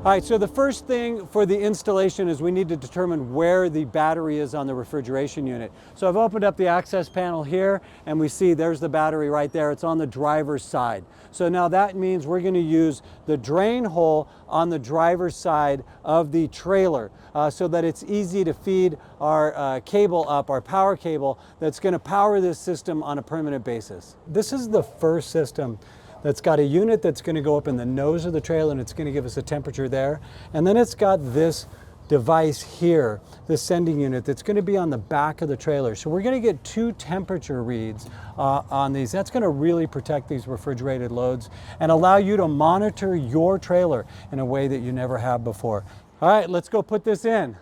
All right, so the first thing for the installation is we need to determine where the battery is on the refrigeration unit. So I've opened up the access panel here and we see there's the battery right there. It's on the driver's side. So now that means we're going to use the drain hole on the driver's side of the trailer so that it's easy to feed our cable up, our power cable that's going to power this system on a permanent basis. This is the first system that's got a unit that's going to go up in the nose of the trailer and it's going to give us a temperature there. And then it's got this device here, this sending unit that's going to be on the back of the trailer. So we're going to get 2 temperature reads on these. That's going to really protect these refrigerated loads and allow you to monitor your trailer in a way that you never have before. All right, let's go put this in.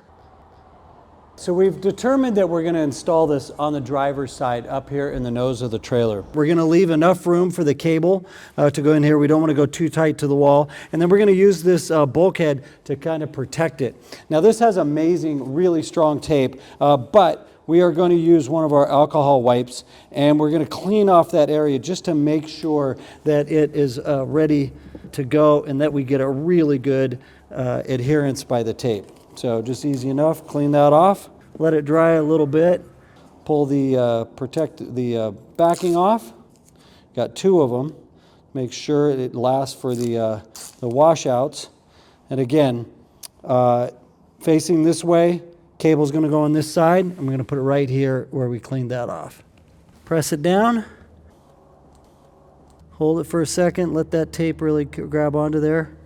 So we've determined that we're going to install this on the driver's side up here in the nose of the trailer. We're going to leave enough room for the cable to go in here. We don't want to go too tight to the wall. And then we're going to use this bulkhead to kind of protect it. Now this has amazing, really strong tape, but we are going to use one of our alcohol wipes and we're going to clean off that area just to make sure that it is ready to go and that we get a really good adherence by the tape. So just easy enough, clean that off, let it dry a little bit, pull the protect the backing off. Got 2 of them. Make sure it lasts for the washouts. And again, facing this way, cable's going to go on this side. I'm going to put it right here where we cleaned that off. Press it down. Hold it for a second, let that tape really grab onto there,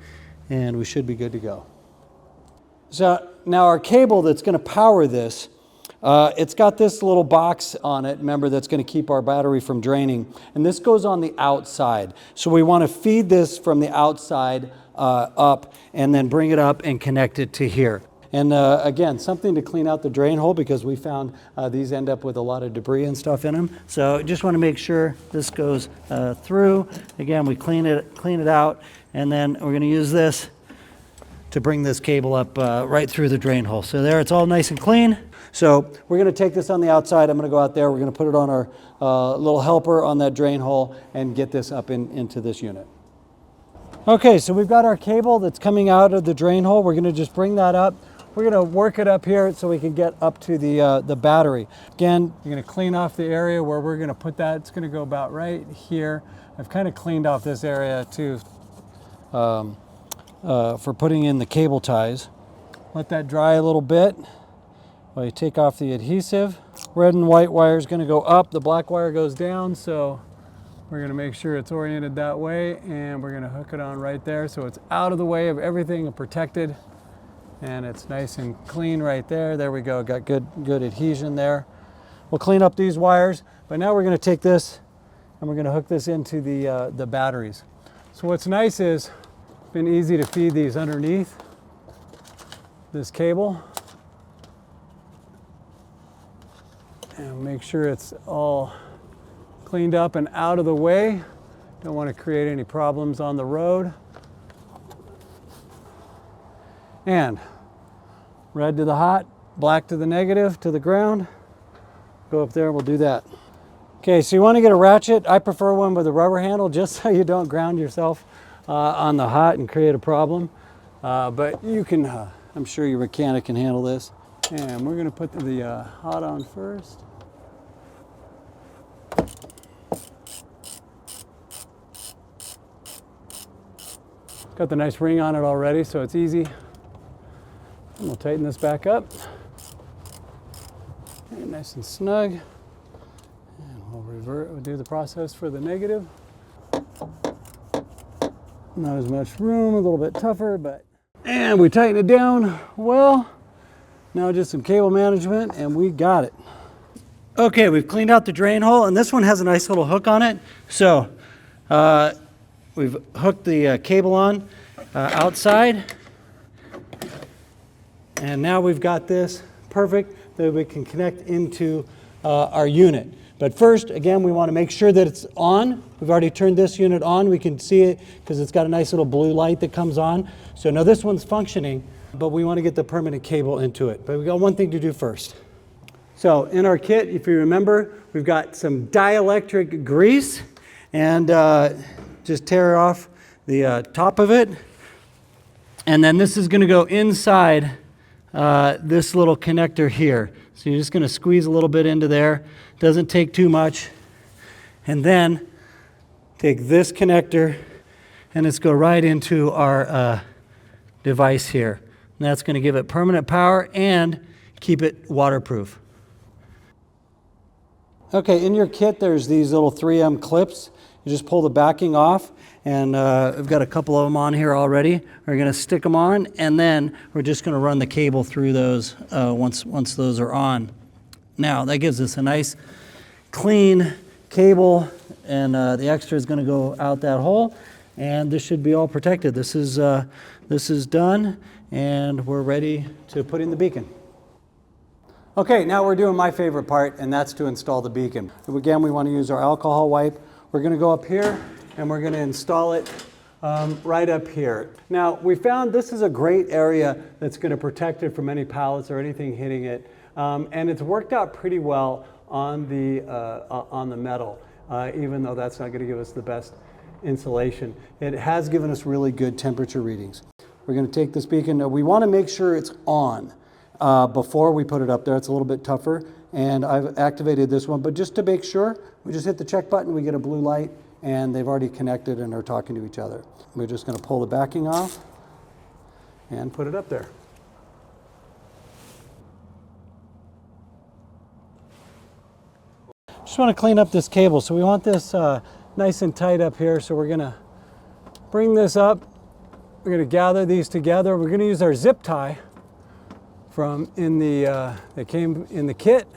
and we should be good to go. So now our cable that's going to power this, it's got this little box on it, remember, that's going to keep our battery from draining. And this goes on the outside. So we want to feed this from the outside up and then bring it up and connect it to here. And again, something to clean out the drain hole because we found these end up with a lot of debris and stuff in them. So just want to make sure this goes through. Again, we clean it out, and then we're going to use this to bring this cable up right through the drain hole. So there, it's all nice and clean. So we're going to take this on the outside. I'm going to go out there. We're going to put it on our little helper on that drain hole and get this up into this unit. Okay, so we've got our cable that's coming out of the drain hole. We're going to just bring that up. We're going to work it up here so we can get up to the battery. Again, you're going to clean off the area where we're going to put that. It's going to go about right here. I've kind of cleaned off this area too for putting in the cable ties. Let that dry a little bit while you take off the adhesive. Red and white wire is going to go up, the black wire goes down, so we're going to make sure it's oriented that way, and we're going to hook it on right there so it's out of the way of everything and protected. And it's nice and clean right there. There we go, got good adhesion there. We'll clean up these wires, but now we're going to take this and we're going to hook this into the batteries. So what's nice is it's been easy to feed these underneath this cable. And make sure it's all cleaned up and out of the way. Don't want to create any problems on the road. And red to the hot, black to the negative, to the ground. Go up there, we'll do that. Okay, so you want to get a ratchet. I prefer one with a rubber handle just so you don't ground yourself on the hot and create a problem. But you can, I'm sure your mechanic can handle this. And we're going to put the hot on first. Got the nice ring on it already, so it's easy. And we'll tighten this back up. Okay, nice and snug. And we'll do the process for the negative. Not as much room, a little bit tougher, but. And we tighten it down well. Now just some cable management and we got it. Okay, we've cleaned out the drain hole and this one has a nice little hook on it. So we've hooked the cable on outside. And now we've got this perfect that we can connect into our unit. But first, again, we want to make sure that it's on. We've already turned this unit on. We can see it because it's got a nice little blue light that comes on. So now this one's functioning, but we want to get the permanent cable into it. But we've got one thing to do first. So in our kit, if you remember, we've got some dielectric grease, and just tear off the top of it. And then this is going to go inside this little connector here. So you're just going to squeeze a little bit into there. Doesn't take too much. And then take this connector and it's go right into our device here. And that's going to give it permanent power and keep it waterproof. Okay, in your kit there's these little 3M clips. You just pull the backing off, and I've got a couple of them on here already. We're going to stick them on, and then we're just going to run the cable through those once those are on. Now that gives us a nice clean cable, and the extra is going to go out that hole, and this should be all protected. This is done, and we're ready to put in the beacon. Okay, now we're doing my favorite part, and that's to install the beacon. Again, we want to use our alcohol wipe. We're going to go up here and we're going to install it right up here. Now, we found this is a great area that's going to protect it from any pallets or anything hitting it, and it's worked out pretty well on the metal, even though that's not going to give us the best insulation. It has given us really good temperature readings. We're going to take this beacon. We want to make sure it's on before we put it up there. It's a little bit tougher, and I've activated this one, but just to make sure, we just hit the check button, we get a blue light, and they've already connected and are talking to each other. We're just going to pull the backing off and put it up there. Just want to clean up this cable. So we want this nice and tight up here. So we're going to bring this up. We're going to gather these together. We're going to use our zip tie from that came in the kit.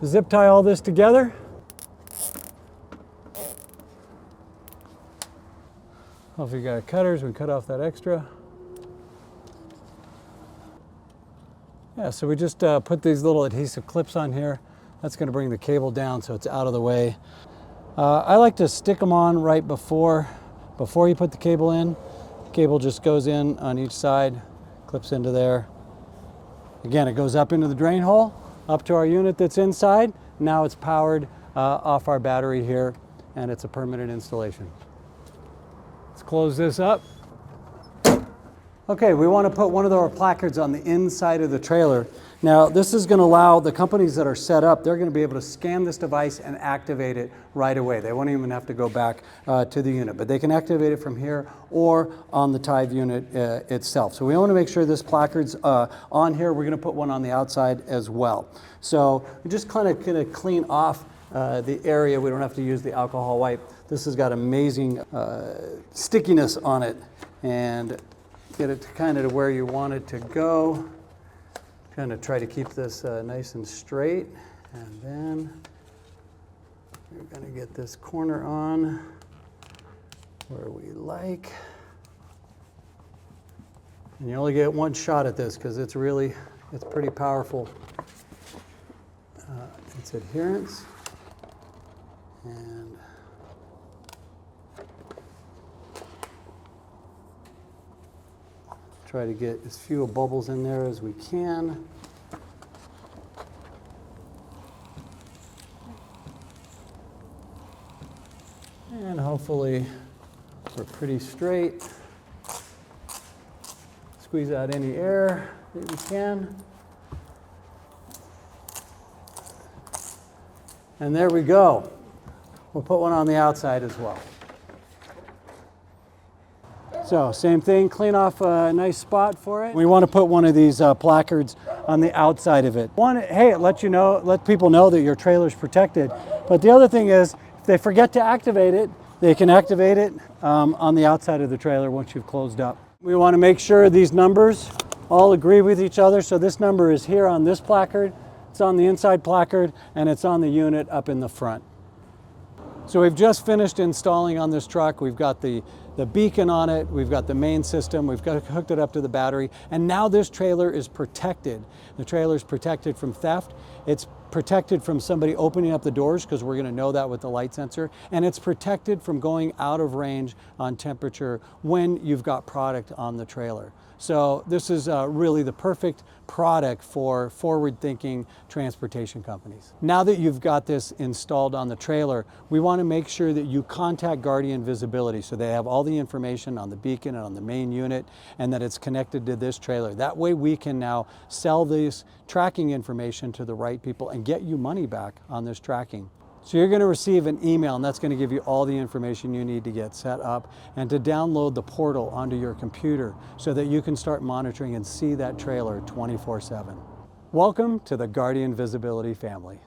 Zip tie all this together. If you got cutters, we cut off that extra. Yeah, so we just put these little adhesive clips on here. That's going to bring the cable down so it's out of the way. I like to stick them on right before you put the cable in. The cable just goes in on each side, clips into there. Again, it goes up into the drain hole, up to our unit that's inside. Now it's powered off our battery here, and it's a permanent installation. Let's close this up. Okay, we want to put one of our placards on the inside of the trailer. Now, this is going to allow the companies that are set up, they're going to be able to scan this device and activate it right away. They won't even have to go back to the unit, but they can activate it from here or on the Tive unit itself. So we want to make sure this placard's on here. We're going to put one on the outside as well. So we're just kind of going to clean off the area. We don't have to use the alcohol wipe. This has got amazing stickiness on it, and get it to kind of where you want it to go. Kind of try to keep this nice and straight, and then we're going to get this corner on where we like. And you only get one shot at this because it's pretty powerful. Its adherence. And try to get as few bubbles in there as we can. And hopefully we're pretty straight. Squeeze out any air that we can. And there we go. We'll put one on the outside as well. So same thing, clean off a nice spot for it. We want to put one of these placards on the outside of it. Hey, let people know that your trailer's protected. But the other thing is, if they forget to activate it, they can activate it on the outside of the trailer once you've closed up. We want to make sure these numbers all agree with each other. So this number is here on this placard, it's on the inside placard, and it's on the unit up in the front. So we've just finished installing on this truck. We've got the beacon on it, we've got the main system, we've got hooked it up to the battery, and now this trailer is protected. The trailer is protected from theft. It's protected from somebody opening up the doors, because we're going to know that with the light sensor, and it's protected from going out of range on temperature when you've got product on the trailer. So this is really the perfect product for forward-thinking transportation companies. Now that you've got this installed on the trailer, we want to make sure that you contact Guardian Visibility so they have all the information on the beacon and on the main unit, and that it's connected to this trailer. That way we can now sell this tracking information to the right people and get you money back on this tracking. So you're going to receive an email, and that's going to give you all the information you need to get set up and to download the portal onto your computer so that you can start monitoring and see that trailer 24/7. Welcome to the Guardian Visibility family.